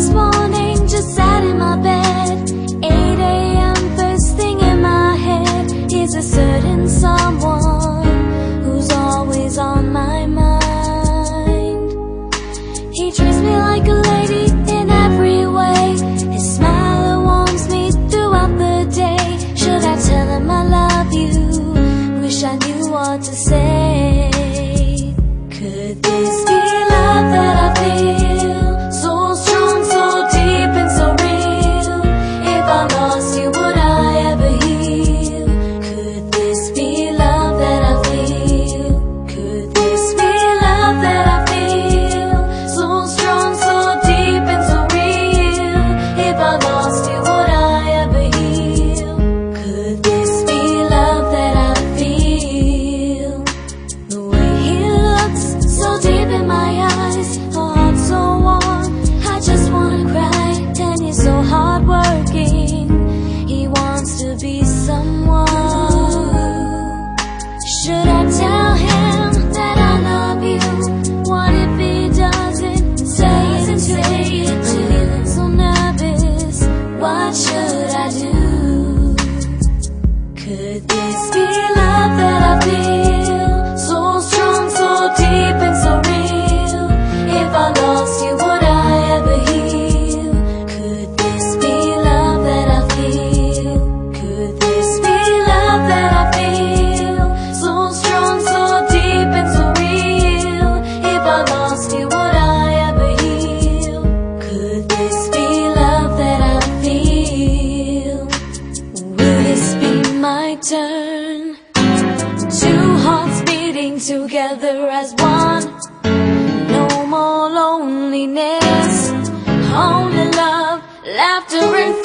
this morning, just sat in my bed. 8 a.m. first thing in my head is a certain someone who's always on my mind. He treats me like a lady in every way. His smile warms me throughout the day. Should I tell him I love you? Wish I knew what to say. Could this be love that I feel? So strong, so deep and so real. If I lost you, would I ever heal? Could this be love that I feel? Could this be love that I feel? So strong, so deep and so real. If I lost you, would I ever heal? Could this be love that I feel? The way he looks so deep in my eyes, a heart so warm, I just wanna cry. And he's so hardworking, he wants to be someone. Should I tell him that I love you? What if he doesn't say it to me? I'm feeling so nervous, what should I do? Could this be love that I feel? So strong, so deep and so real. If I lost you, would I ever heal? Could this be love that I feel? Could this be love that I feel? So strong, so deep and so real. If I lost you, would I ever heal? Could this be love that I feel? Will this be my turn? Two hearts beating together as one. No more loneliness, only love, laughter and